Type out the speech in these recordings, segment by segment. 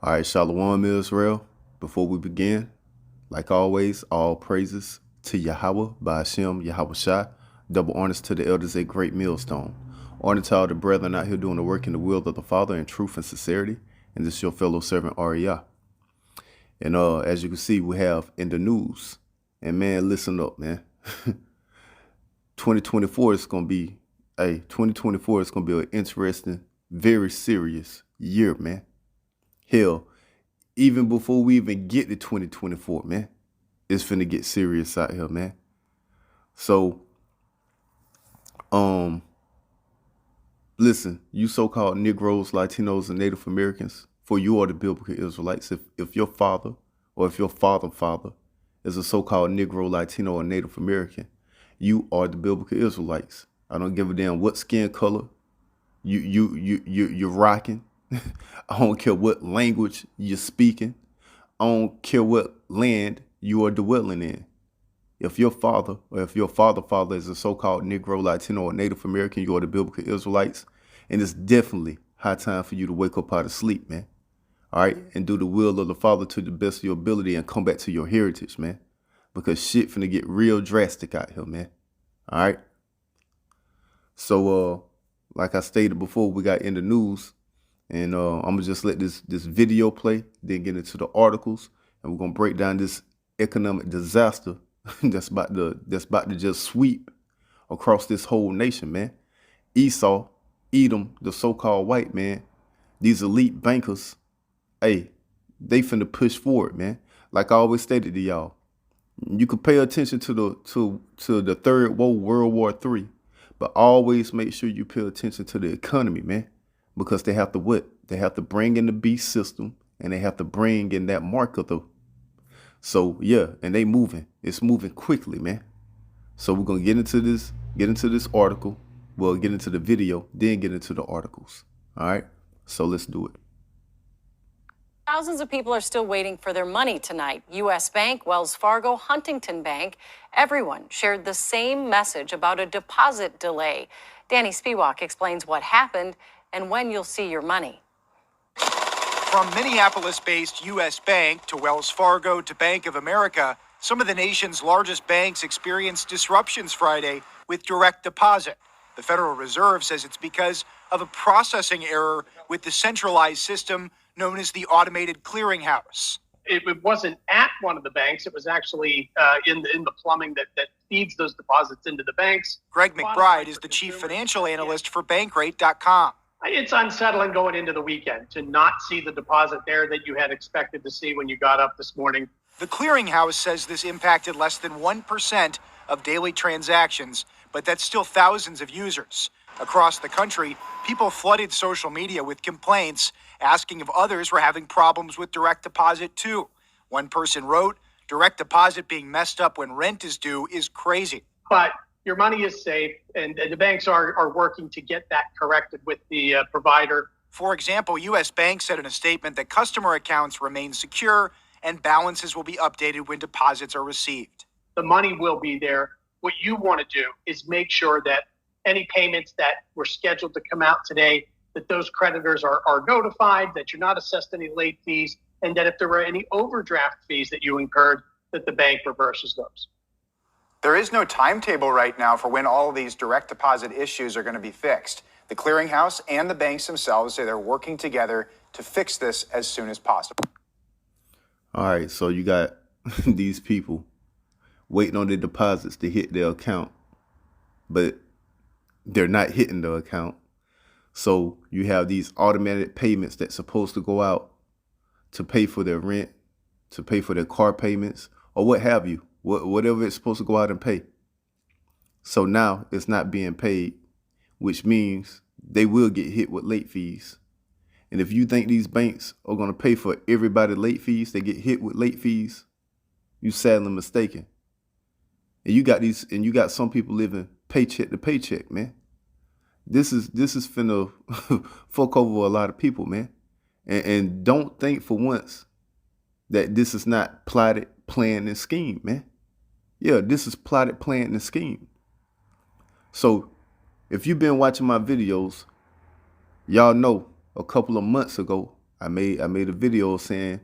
All right, Shalom Israel. Before we begin, like always, all praises to Yahweh by Hashem, Yahweh Shai. Double honors to the elders at Great Millstone. Honor to all the brethren out here doing the work in the will of the Father in truth and sincerity. And this is your fellow servant, Ariah. And as you can see, we have in the news. And man, listen up, man. 2024 is going to be, 2024 is going to be an interesting, very serious year, man. Hell, even before we even get to 2024, man, it's finna get serious out here, man. So, listen, you so-called Negroes, Latinos, and Native Americans, for you are the biblical Israelites. If your father or if your father is a so-called Negro, Latino, or Native American, you are the biblical Israelites. I don't give a damn what skin color you're rocking. I don't care what language you're speaking. I don't care what land you are dwelling in. If your father or if your father is a so-called Negro, Latino, or Native American, you are the biblical Israelites. And it's definitely high time for you to wake up out of sleep, man. All right? And do the will of the Father to the best of your ability and come back to your heritage, man. Because shit finna get real drastic out here, man. All right? So, like I stated before, we got in the news. And I'm going to just let this video play, then get into the articles. And we're going to break down this economic disaster that's about to just sweep across this whole nation, man. Esau, Edom, the so-called white man, these elite bankers, hey, they finna push forward, man. Like I always stated to y'all, you could pay attention to the Third World War III, but always make sure you pay attention to the economy, man. Because they have to what? They have to bring in the beast system, and they have to bring in that mark of the. So yeah, and they moving. It's moving quickly, man. So we're gonna get into this article. We'll get into the video, then get into the articles. All right. So let's do it. Thousands of people are still waiting for their money tonight. U.S. Bank, Wells Fargo, Huntington Bank, everyone shared the same message about a deposit delay. Danny Spiewak explains what happened and when you'll see your money. From Minneapolis-based U.S. Bank to Wells Fargo to Bank of America, some of the nation's largest banks experienced disruptions Friday with direct deposit. The Federal Reserve says it's because of a processing error with the centralized system known as the Automated Clearinghouse. It wasn't at one of the banks. It was actually in the plumbing that feeds those deposits into the banks. Greg McBride is the chief financial analyst for Bankrate.com. It's unsettling going into the weekend to not see the deposit there that you had expected to see when you got up this morning. The clearinghouse says this impacted less than 1% of daily transactions, but that's still thousands of users. Across the country, people flooded social media with complaints, asking if others were having problems with direct deposit too. One person wrote, "Direct deposit being messed up when rent is due is crazy." But your money is safe, and the banks are working to get that corrected with the provider. For example, U.S. Bank said in a statement that customer accounts remain secure and balances will be updated when deposits are received. The money will be there. What you want to do is make sure that any payments that were scheduled to come out today, that those creditors are notified, that you're not assessed any late fees, and that if there were any overdraft fees that you incurred, that the bank reverses those. There is no timetable right now for when all of these direct deposit issues are going to be fixed. The clearinghouse and the banks themselves say they're working together to fix this as soon as possible. All right, so you got these people waiting on their deposits to hit their account, but they're not hitting the account. So you have these automatic payments that's supposed to go out to pay for their rent, to pay for their car payments, or what have you. Whatever it's supposed to go out and pay. So now it's not being paid, which means they will get hit with late fees. And if you think these banks are going to pay for everybody late fees, they get hit with late fees, you sadly mistaken. And you got some people living paycheck to paycheck, man. This is finna fuck over a lot of people, man. And don't think for once that this is not plotted, planned, and schemed, man. Yeah, this is plotted, planned, and schemed. So if you've been watching my videos, y'all know a couple of months ago, I made a video saying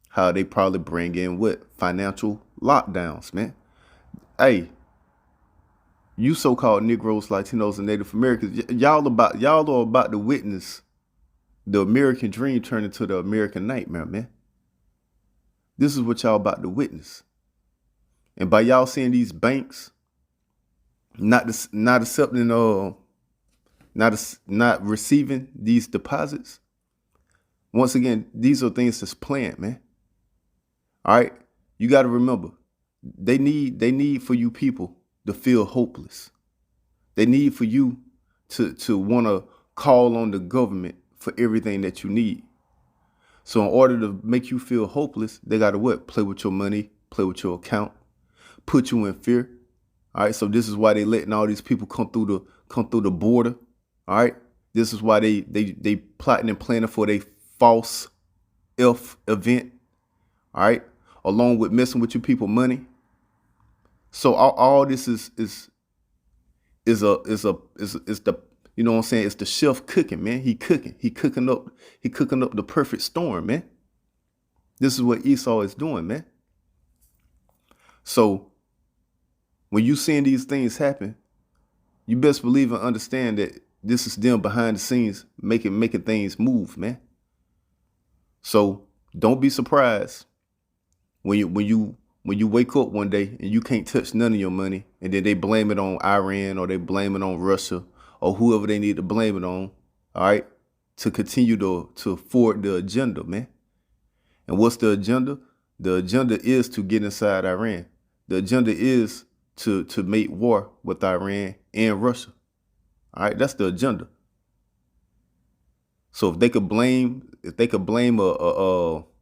how they probably bring in what? Financial lockdowns, man. Hey, you so-called Negroes, Latinos, and Native Americans, y'all are about to witness the American dream turn into the American nightmare, man. This is what y'all about to witness. And by y'all seeing these banks not accepting not receiving these deposits, once again, these are things that's planned, man. All right, you got to remember, they need for you people to feel hopeless. They need for you to want to call on the government for everything that you need. So in order to make you feel hopeless, they got to what? Play with your money, play with your account, put you in fear. All right, so this is why they letting all these people come through the border. All right, this is why they plotting and planning for their false event. All right, along with messing with you people money. So all this is the, you know what I'm saying? It's the chef cooking, man. He cooking up the perfect storm, man. This is what Esau is doing, man. So when you seeing these things happen, you best believe and understand that this is them behind the scenes making things move, man. So don't be surprised when you wake up one day and you can't touch none of your money, and then they blame it on Iran or they blame it on Russia or whoever they need to blame it on, all right, to continue to forward the agenda, man. And what's the agenda? The agenda is to get inside Iran. The agenda is to make war with Iran and Russia. All right, that's the agenda. So if they could blame a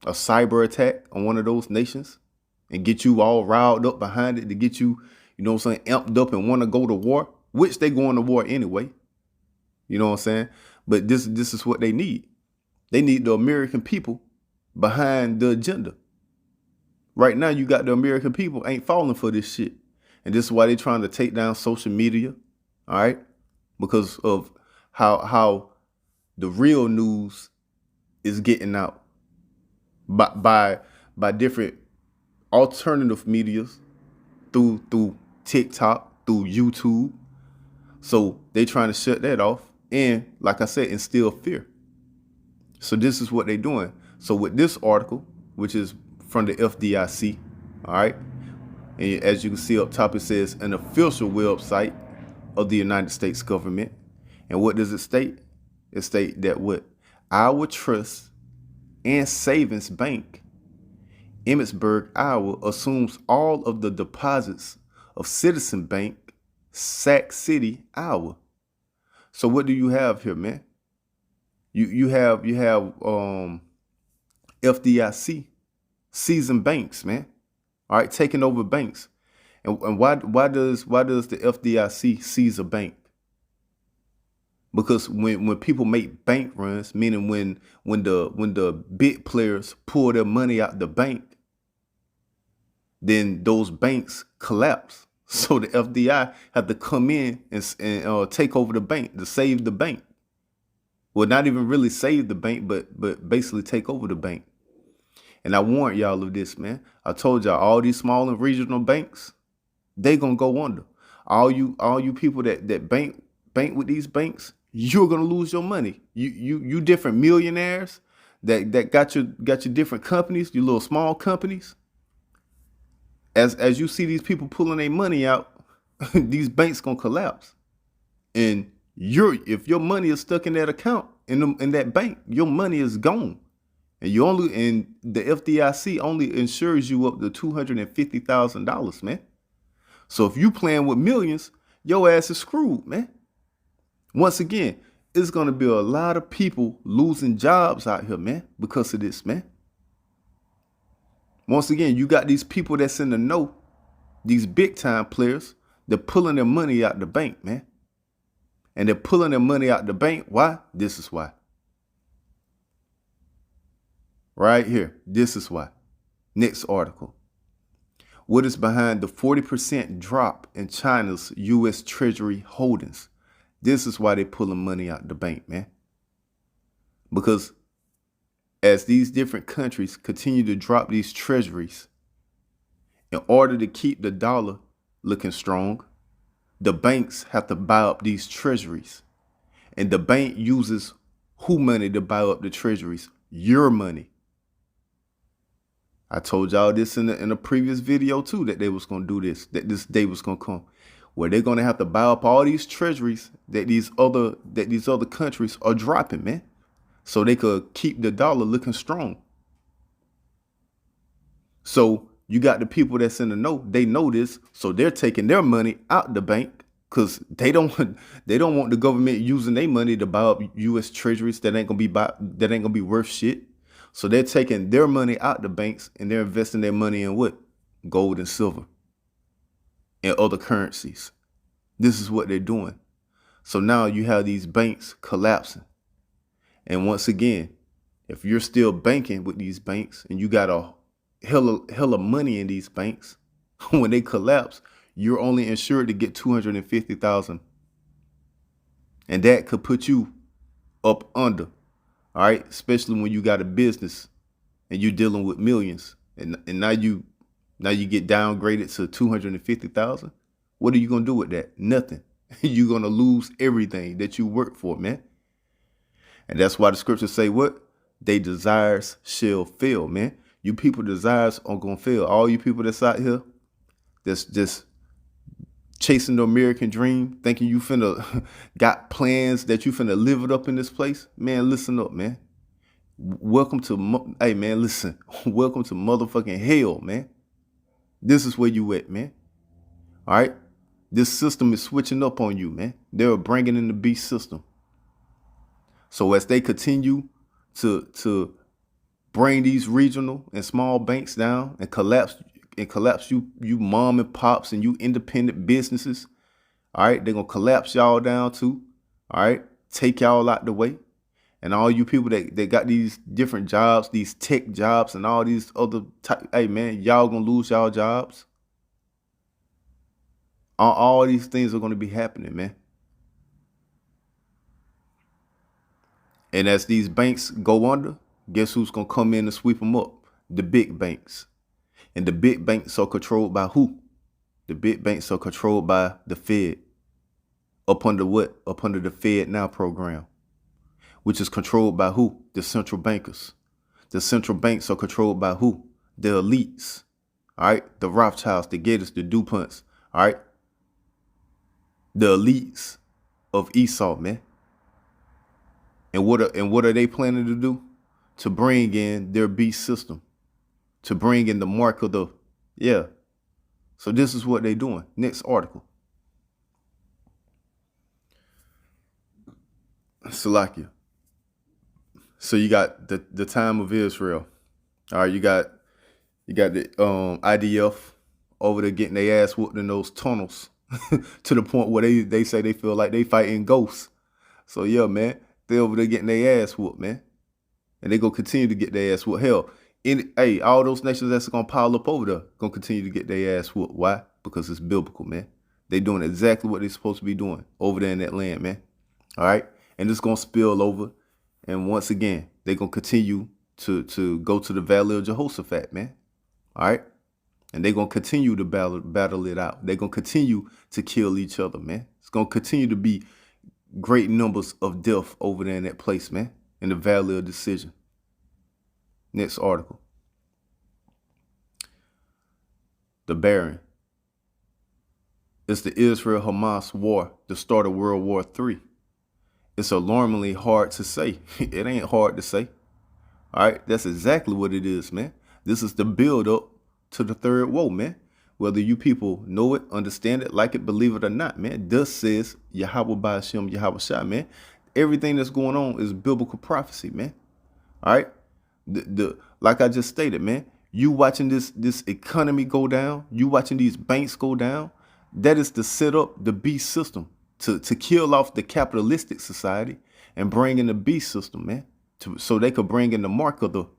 cyber attack on one of those nations and get you all riled up behind it to get you, you know what I'm saying, amped up and want to go to war, which they going to war anyway. You know what I'm saying? But this is what they need. They need the American people behind the agenda. Right now, you got the American people ain't falling for this shit. And this is why they're trying to take down social media. All right. Because of how the real news is getting out by different alternative medias through TikTok, through YouTube. So they trying to shut that off and, like I said, instill fear. So this is what they're doing. So with this article, which is from the FDIC, all right, and as you can see up top, it says an official website of the United States government. And what does it state? It states that what? Our Trust and Savings Bank, Emmitsburg, Iowa, assumes all of the deposits of Citizen Bank, Sac City, Iowa. So what do you have here, man? You have FDIC seizing banks, man. All right, taking over banks. And why does the FDIC seize a bank? Because when people make bank runs, meaning when the big players pull their money out the bank, then those banks collapse. So the FDI have to come in and take over the bank to save the bank. Well, not even really save the bank, but basically take over the bank. And I warned y'all of this, man. I told y'all all these small and regional banks, they gonna go under. All you people that bank with these banks, you're gonna lose your money. You different millionaires that got your different companies, your little small companies. As you see these people pulling their money out, these banks gonna collapse. And if your money is stuck in that account in that bank, your money is gone. And the FDIC only insures you up to $250,000, man. So if you playing with millions, your ass is screwed, man. Once again, it's gonna be a lot of people losing jobs out here, man, because of this, man. Once again, you got these people that's in the know, these big time players, they're pulling their money out the bank, man. And they're pulling their money out the bank. Why? This is why. Right here. This is why. Next article. What is behind the 40% drop in China's U.S. Treasury holdings? This is why they're pulling money out the bank, man. Because as these different countries continue to drop these treasuries in order to keep the dollar looking strong, the banks have to buy up these treasuries. And the bank uses who money to buy up the treasuries? Your money. I told y'all this in a previous video too, that they was going to do this, that this day was going to come, where they're going to have to buy up all these treasuries that these other countries are dropping, man, so they could keep the dollar looking strong. So you got the people that's in the know, they know this, so they're taking their money out the bank because they don't want the government using their money to buy up U.S. treasuries that ain't gonna be worth shit. So they're taking their money out the banks and they're investing their money in what? Gold and silver and other currencies. This is what they're doing. So now you have these banks collapsing. And once again, if you're still banking with these banks and you got a hell of money in these banks, when they collapse, you're only insured to get $250,000. And that could put you up under. All right, especially when you got a business and you're dealing with millions, and now you get downgraded to 250,000. What are you gonna do with that? Nothing. You're gonna lose everything that you work for, man. And that's why the scriptures say what? They desires shall fail, man. You people desires are gonna fail. All you people that's out here, that's just chasing the American dream, thinking you finna got plans that you finna live it up in this place, man, listen up, man. Welcome to, hey, man, listen. Welcome to motherfucking hell, man. This is where you at, man. All right? This system is switching up on you, man. They're bringing in the beast system. So as they continue to bring these regional and small banks down and collapse you mom and pops and you independent businesses, all right, they're gonna collapse y'all down too, all right, take y'all out the way. And all you people that got these different jobs, these tech jobs and all these other type, hey man, y'all gonna lose y'all jobs. All these things are gonna be happening, man. And as these banks go under, guess who's gonna come in and sweep them up? The big banks. And the big banks are controlled by who? The big banks are controlled by the Fed. Up under what? Up under the Fed Now program, which is controlled by who? The central bankers. The central banks are controlled by who? The elites. All right, the Rothschilds, the Gators, the DuPonts. All right, the elites of Esau, man. And what are they planning to do? To bring in their beast system. To bring in the mark of the, yeah. So this is what they're doing. Next article. Salakia. So you got the time of Israel. All right, you got the IDF over there getting their ass whooped in those tunnels to the point where they say they feel like they fighting ghosts. So yeah, man, they over there getting their ass whooped, man. And they gonna continue to get their ass whooped. Hell, all those nations that's gonna pile up over there gonna continue to get their ass whooped. Why? Because it's biblical, man. They doing exactly what they're supposed to be doing over there in that land, man. All right, and it's gonna spill over, and once again, they're gonna continue to go to the Valley of Jehoshaphat, man. All right, and they're gonna continue to battle it out. They're gonna continue to kill each other, man. It's gonna continue to be great numbers of death over there in that place, man, in the Valley of Decision. Next article. The Baron. It's the Israel-Hamas war, the start of World War III. It's alarmingly hard to say. It ain't hard to say. All right, that's exactly what it is, man. This is the build-up to the third woe, man. Whether you people know it, understand it, like it, believe it or not, man. Thus says Yahweh Ba'ashem, Yahweh Shah, man. Everything that's going on is biblical prophecy, man. All right. Like I just stated, man, you watching this economy go down, you watching these banks go down, that is to set up the beast system to kill off the capitalistic society and bring in the beast system, man, so they could bring in the mark of the, all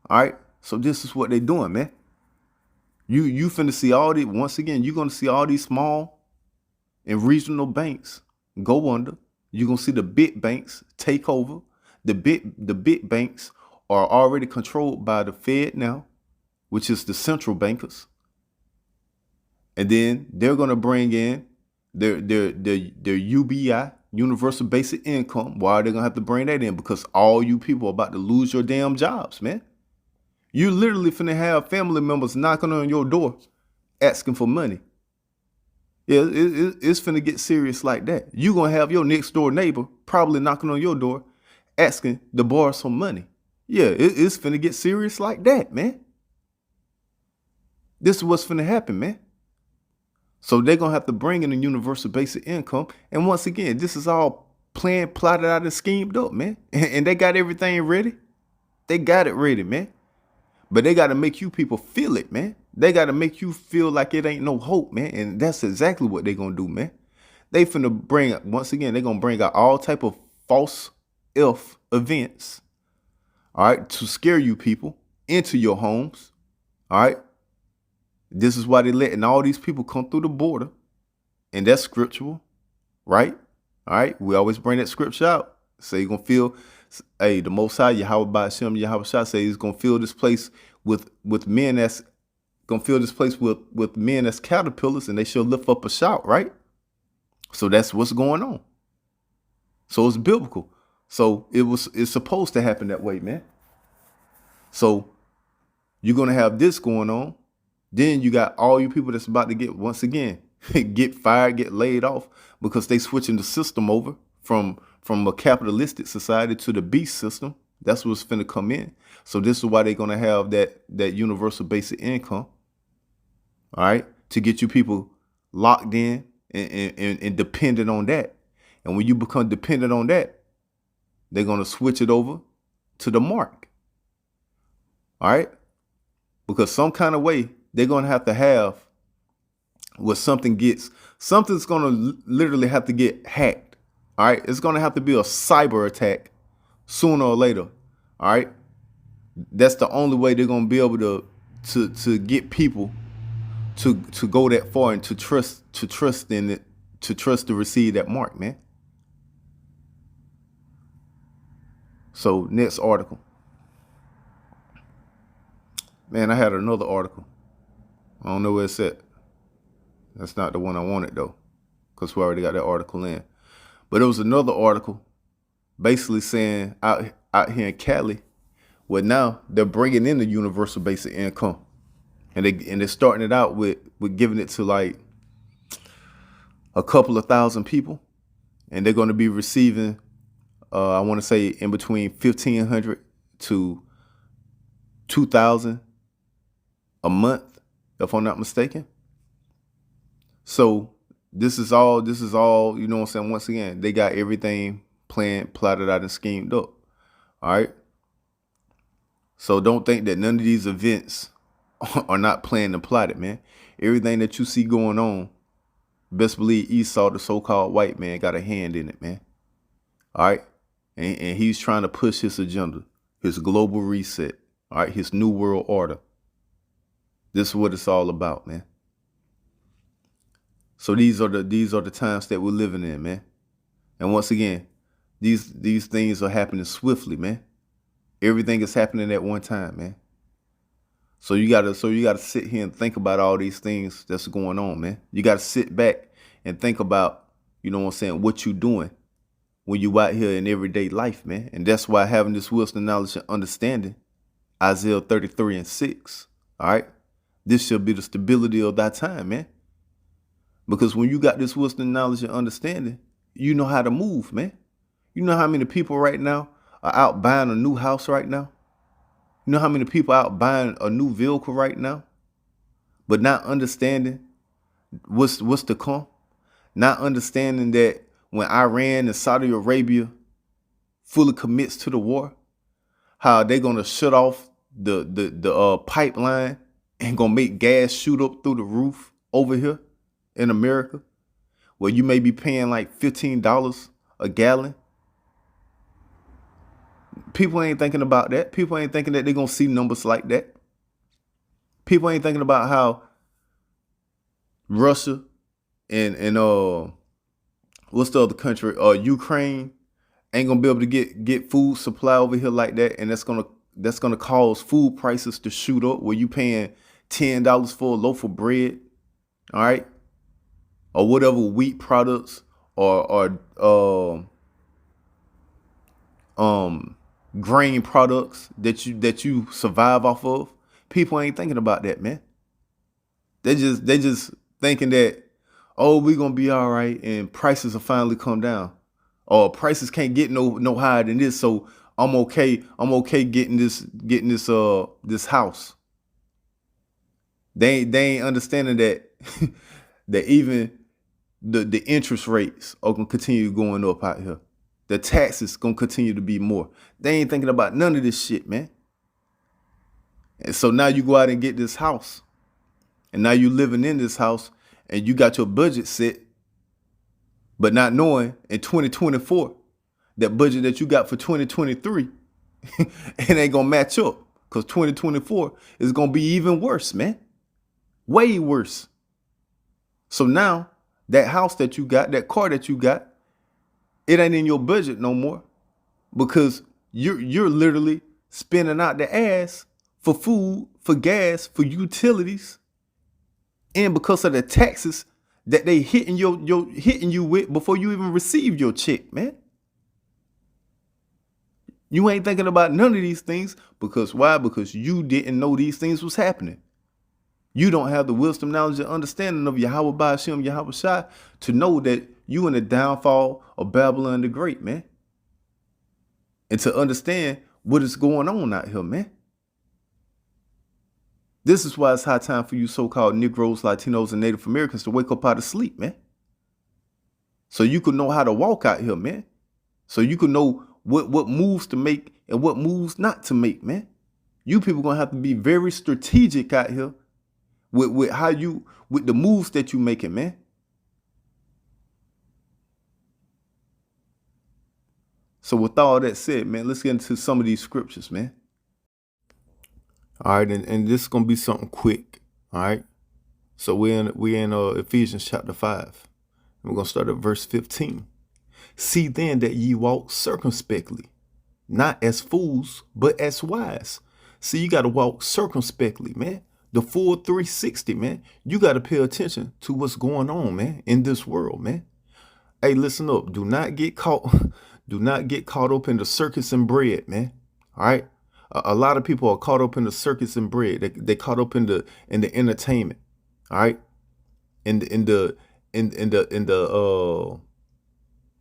right. So this is what they're doing, man. You finna see all these, once again, you're gonna see all these small and regional banks go under. You're gonna see the big banks take over. The big banks are already controlled by the Fed now, which is the central bankers. And then they're going to bring in their UBI, universal basic income. Why are they going to have to bring that in? Because all you people are about to lose your damn jobs, man. You literally finna have family members knocking on your door asking for money. Yeah, it's finna get serious like that. You gonna have your next door neighbor probably knocking on your door asking to borrow some money. Yeah, it's finna get serious like that, man. This is what's finna happen, man. So they're gonna have to bring in a universal basic income. And once again, this is all planned, plotted out, and schemed up, man. And they got everything ready. They got it ready, man. But they got to make you people feel it, man. They got to make you feel like it ain't no hope, man. And that's exactly what they're going to do, man. They finna bring, once again, they're going to bring out all type of false events, all right, to scare you people into your homes, all right. This is why they're letting all these people come through the border. And that's scriptural, right? All right. We always bring that scripture out. So you're going to feel, hey, the Most High, Yahweh Ba'ashem, Yahweh Shah, say he's going to fill this place with men that's going to fill this place with men that's caterpillars, and they shall lift up a shout, right? So that's what's going on. So it's biblical. So it's supposed to happen that way, man. So you're going to have this going on. Then you got all you people that's about to get, once again, get fired, get laid off because they switching the system over from a capitalistic society to the beast system. That's what's finna come in. So this is why they're gonna have that universal basic income, all right, to get you people locked in and dependent on that. And when you become dependent on that, they're gonna switch it over to the mark, all right, because some kind of way they're gonna have where something's gonna literally have to get hacked. All right, it's gonna have to be a cyber attack sooner or later. All right, that's the only way they're gonna be able to get people to go that far and to trust in it, to receive that mark, man. So next article, man. I had another article. I don't know where it's at. That's not the one I wanted though, because we already got that article in. But it was another article basically saying out here in Cali, where now they're bringing in the universal basic income, and they're starting it out with giving it to like a couple of thousand people, and they're going to be receiving, I want to say in between 1,500 to 2,000 a month, if I'm not mistaken. So this is all, you know what I'm saying? Once again, they got everything planned, plotted out, and schemed up. All right. So don't think that none of these events are not planned and plotted, man. Everything that you see going on, best believe Esau, the so-called white man, got a hand in it, man. All right. And he's trying to push his agenda, his global reset. All right. His new world order. This is what it's all about, man. So these are the times that we're living in, man. And once again, these things are happening swiftly, man. Everything is happening at one time, man. So you gotta sit here and think about all these things that's going on, man. You gotta sit back and think about, you know what I'm saying, what you doing when you out here in everyday life, man. And that's why having this wisdom, knowledge, and understanding, Isaiah 33:6, all right, this shall be the stability of thy time, man. Because when you got this wisdom, knowledge, and understanding, you know how to move, man. You know how many people right now are out buying a new house right now? You know how many people out buying a new vehicle right now, but not understanding what's to come? Not understanding that when Iran and Saudi Arabia fully commits to the war, how they're gonna shut off the pipeline and gonna make gas shoot up through the roof over here in America, where you may be paying like $15 a gallon. People ain't thinking about that. People ain't thinking that they're going to see numbers like that. People ain't thinking about how Russia and what's the other country? Ukraine ain't going to be able to get food supply over here like that. And that's going to cause food prices to shoot up, where you paying $10 for a loaf of bread, all right, or whatever wheat products or grain products that you survive off of. People ain't thinking about that, man. They just thinking that, oh, we gonna be all right and prices will finally come down, or prices can't get no higher than this, so I'm okay getting this house. They ain't understanding that that even the interest rates are gonna continue going up out here. The taxes gonna continue to be more. They ain't thinking about none of this shit, man. And so now you go out and get this house, and now you living in this house, and you got your budget set, but not knowing in 2024 that budget that you got for 2023 it ain't gonna match up, because 2024 is gonna be even worse, man. Way worse. So now that house that you got, that car that you got, it ain't in your budget no more, because you're literally spending out the ass for food, for gas, for utilities, and because of the taxes that they hitting you with before you even receive your check, man. You ain't thinking about none of these things, because why? Because you didn't know these things was happening. You don't have the wisdom, knowledge, and understanding of Yahweh Ba'ashem, Yahweh Shai, to know that you in the downfall of Babylon the Great, man. And to understand what is going on out here, man. This is why it's high time for you so-called Negroes, Latinos, and Native Americans to wake up out of sleep, man. So you could know how to walk out here, man. So you could know what moves to make and what moves not to make, man. You people gonna have to be very strategic out here with the moves that you making, man. So with all that said, man, let's get into some of these scriptures, man. All right, and this is gonna be something quick. All right. So we're in Ephesians chapter 5. And we're gonna start at verse 15. See then that ye walk circumspectly, not as fools, but as wise. See, you gotta walk circumspectly, man. The full 360, man. You gotta pay attention to what's going on, man, in this world, man. Hey, listen up. Do not get caught up in the circus and bread, man. All right. A lot of people are caught up in the circus and bread. They caught up in the entertainment. All right.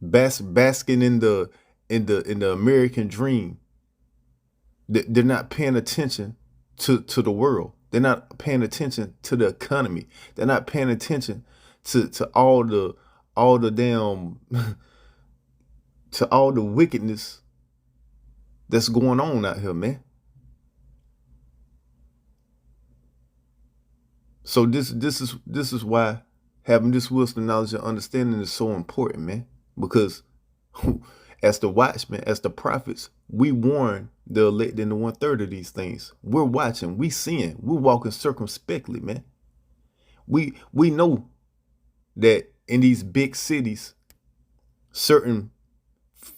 Basking in the American dream. They're not paying attention to the world. They're not paying attention to the economy. They're not paying attention to all the damn to all the wickedness that's going on out here, man. So this is why having this wisdom, knowledge, and understanding is so important, man. Because as the watchmen, as the prophets, we warn the elect and the 1/3 of these things. We're watching, we seeing, we're walking circumspectly, man. We know that in these big cities, certain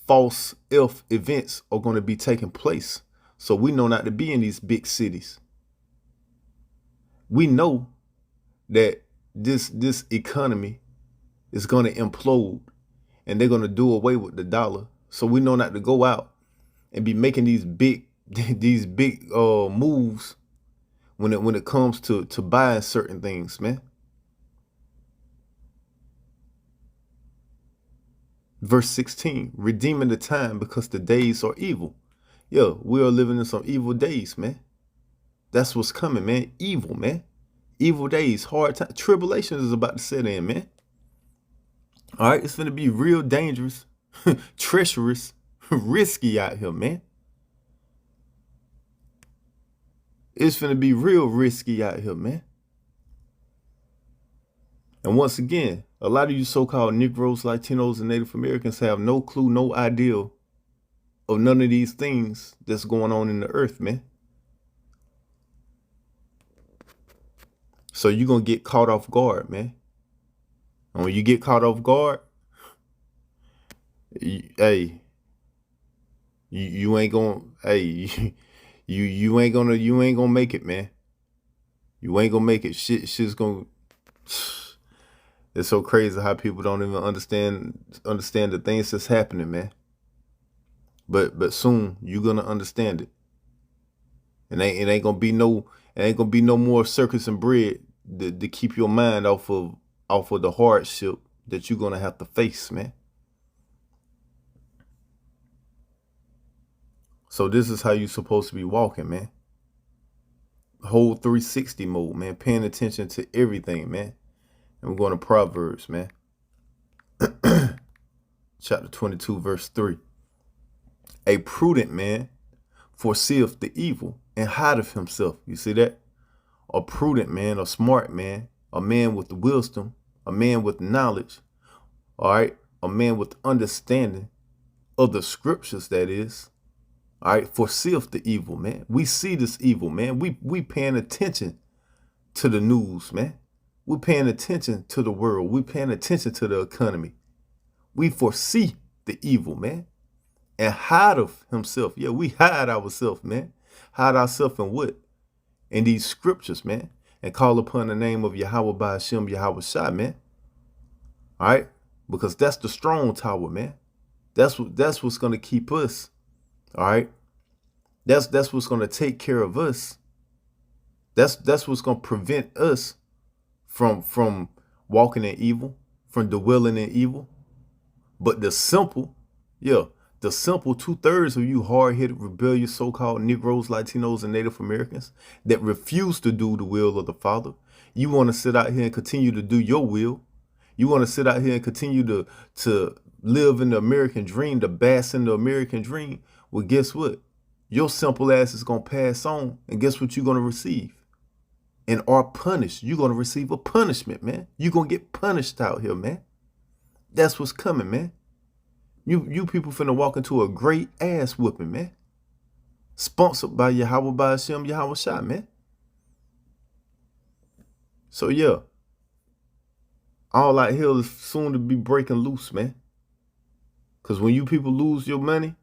false events are going to be taking place. So we know not to be in these big cities. We know that this economy is going to implode, and they're going to do away with the dollar. So we know not to go out and be making these big moves when it comes to buying certain things, man. Verse 16, redeeming the time because the days are evil. Yo, we are living in some evil days, man. That's what's coming, man. Evil, man. Evil days, hard time. Tribulation is about to set in, man. All right, it's going to be real dangerous, treacherous, risky out here, man. It's going to be real risky out here, man. And once again, a lot of you so-called Negroes, Latinos, and Native Americans have no clue, no idea of none of these things that's going on in the earth, man. So you're going to get caught off guard, man. And when you get caught off guard, you ain't going, You ain't gonna make it, man. You ain't gonna make it. Shit's gonna. It's so crazy how people don't even understand the things that's happening, man. But soon you're gonna understand it. And it ain't gonna be no more circus and bread to keep your mind off of the hardship that you're gonna have to face, man. So this is how you're supposed to be walking, man. Whole 360 mode, man. Paying attention to everything, man. And we're going to Proverbs, man. Chapter 22, verse 3. A prudent man foreseeth the evil and hideth himself. You see that? A prudent man, a smart man, a man with wisdom, a man with knowledge, all right? A man with understanding of the scriptures, that is. All right, foreseeth the evil, man. We see this evil, man. We paying attention to the news, man. We're paying attention to the world. We're paying attention to the economy. We foresee the evil, man. And hide of himself. Yeah, we hide ourselves, man. Hide ourselves in what? In these scriptures, man. And call upon the name of Yahweh by Hashem, Yahweh Shai, man. All right? Because that's the strong tower, man. That's what's going to keep us. All right? That's what's going to take care of us. That's what's going to prevent us from walking in evil, from dwelling in evil. But the simple 2/3 of you hard-headed, rebellious so-called Negroes, Latinos, and Native Americans that refuse to do the will of the Father, you want to sit out here and continue to do your will. You want to sit out here and continue to live in the American dream, to bask in the American dream. Well, guess what? Your simple ass is going to pass on, and guess what you're going to receive? And are punished. You're going to receive a punishment, man. You're going to get punished out here, man. That's what's coming, man. You people finna walk into a great ass whooping, man. Sponsored by Yahweh by Hashem, Yahweh Shai, man. So yeah, all out here is soon to be breaking loose, man. Cause when you people lose your money,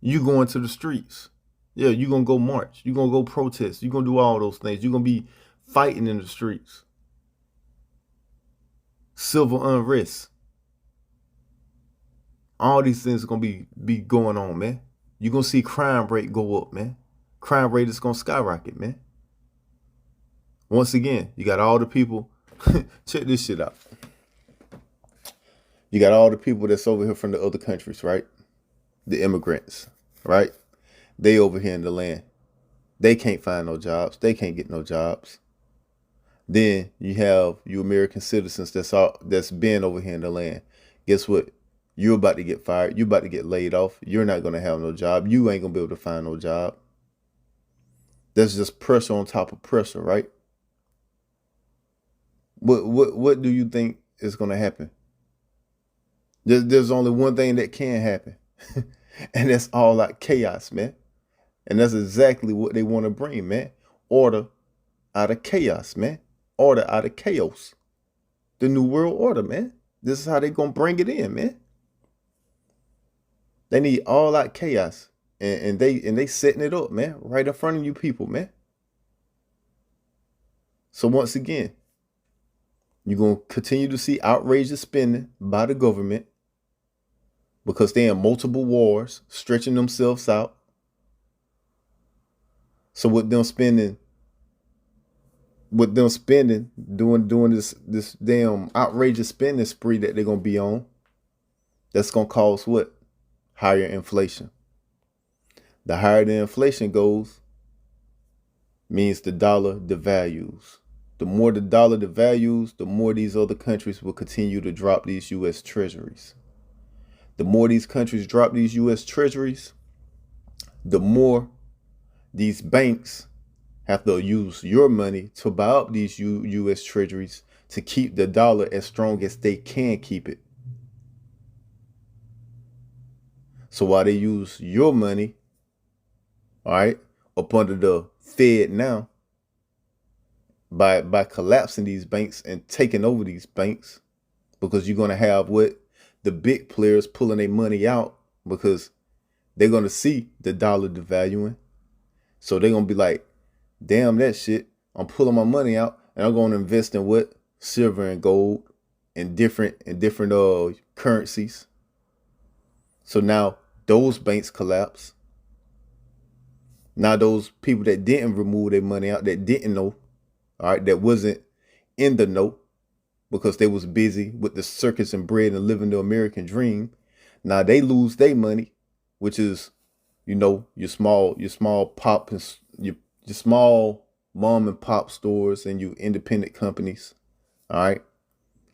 you go into the streets. Yeah, you gonna go march. You gonna go protest. You gonna do all those things. You gonna be fighting in the streets. Civil unrest. All these things are gonna be going on, man. You're gonna see crime rate go up, man. Crime rate is gonna skyrocket, man. Once again, you got all the people. Check this shit out. You got all the people that's over here from the other countries, right? The immigrants, right? They over here in the land. They can't find no jobs. They can't get no jobs. Then you have you American citizens that's been over here in the land. Guess what? You're about to get fired. You're about to get laid off. You're not going to have no job. You ain't going to be able to find no job. That's just pressure on top of pressure, right? What do you think is going to happen? There's only one thing that can happen. And that's all out chaos, man. And that's exactly what they want to bring, man. Order out of chaos, man. Order out of chaos. The New World Order, man. This is how they going to bring it in, man. They need all out chaos, and they setting it up, man, right in front of you people, man. So once again, you're gonna continue to see outrageous spending by the government because they're in multiple wars, stretching themselves out. So with them spending, doing this damn outrageous spending spree that they're gonna be on, that's gonna cause what? Higher inflation. The higher the inflation goes, means the dollar devalues. The more the dollar devalues, the more these other countries will continue to drop these U.S. treasuries. The more these countries drop these U.S. treasuries, the more these banks have to use your money to buy up these U.S. treasuries to keep the dollar as strong as they can keep it. So while they use your money, all right, up under the Fed now, by collapsing these banks and taking over these banks, because you're going to have what? The big players pulling their money out because they're going to see the dollar devaluing. So they're gonna be like, damn that shit. I'm pulling my money out and I'm gonna invest in what? Silver and gold and different currencies. So now those banks collapse. Now those people that didn't remove their money out, that didn't know, all right, that wasn't in the know because they was busy with the circus and bread and living the American dream. Now they lose their money, which is, your small pop and your small mom and pop stores and your independent companies. All right.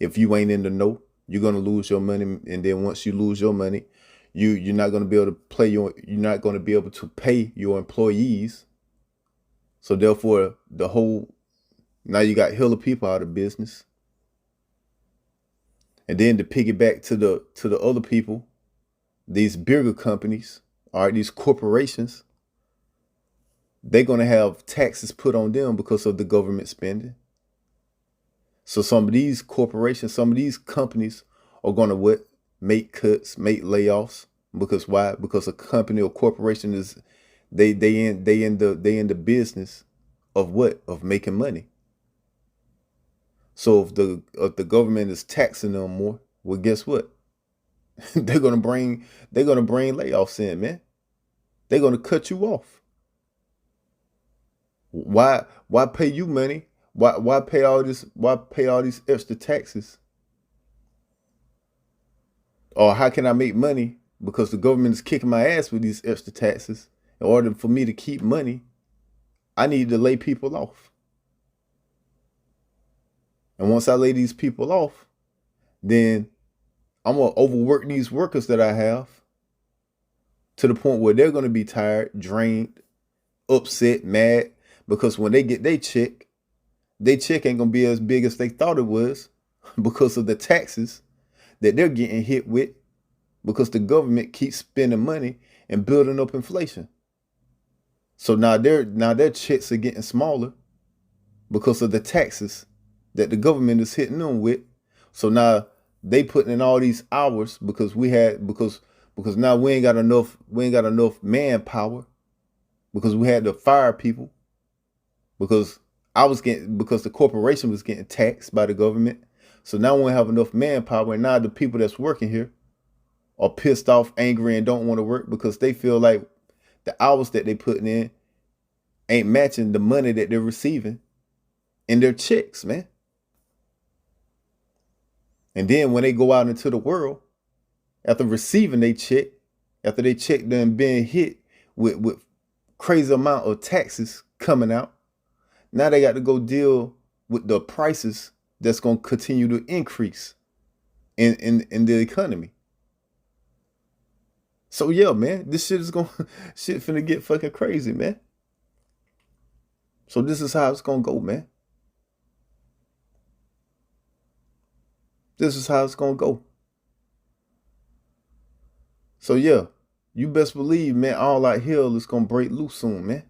If you ain't in the know, you're gonna lose your money, and then once you lose your money, you're not gonna be able to you're not gonna be able to pay your employees. So therefore, now you got hella people out of business. And then to piggyback to the other people, these bigger companies, all right, these corporations, they're gonna have taxes put on them because of the government spending. So some of these corporations, some of these companies are gonna what? Make cuts, make layoffs. Because why? Because a company or corporation is they in the business of what? Of making money. So if the government is taxing them more, well, guess what? they're gonna bring layoffs in, man. They're gonna cut you off. Why pay you money? Why pay all this? Why pay all these extra taxes? Or how can I make money? Because the government is kicking my ass with these extra taxes. In order for me to keep money, I need to lay people off. And once I lay these people off, then I'm going to overwork these workers that I have to the point where they're going to be tired, drained, upset, mad. Because when they get their check ain't going to be as big as they thought it was because of the taxes that they're getting hit with, because the government keeps spending money and building up inflation. So now their checks are getting smaller because of the taxes that the government is hitting them with. So now they putting in all these hours because now we ain't got enough manpower, because we had to fire people because the corporation was getting taxed by the government. So now we don't have enough manpower, and now the people that's working here are pissed off, angry, and don't want to work because they feel like the hours that they putting in ain't matching the money that they're receiving in their checks, man. And then when they go out into the world, after receiving their check, after they check done being hit with crazy amount of taxes coming out, now they got to go deal with the prices that's going to continue to increase in the economy. So yeah, man, this shit finna get fucking crazy, man. So this is how it's gonna go, man. This is how it's gonna go. So yeah, you best believe, man, all out hell is gonna break loose soon, man.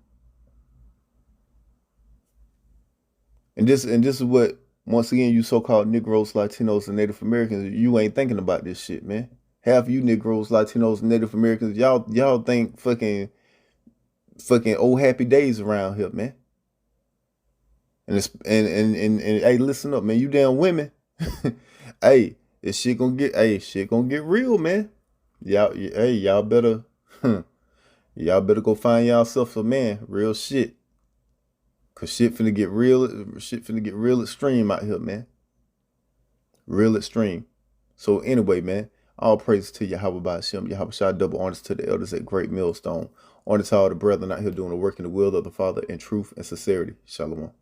And this is what, once again, you so-called Negroes, Latinos, and Native Americans, you ain't thinking about this shit, man. Half you Negroes, Latinos, and Native Americans, y'all think fucking old happy days around here, man. And hey, listen up, man. You damn women. Hey, shit gonna get real, man. Y'all better go find yourself a man, real shit. Cause shit finna get real extreme out here, man. Real extreme. So anyway, man, all praise to Yahweh Ba'Shem, Yahweh Shai, double honors to the elders at Great Millstone. Honor to all the brethren out here doing the work in the will of the Father in truth and sincerity. Shalom.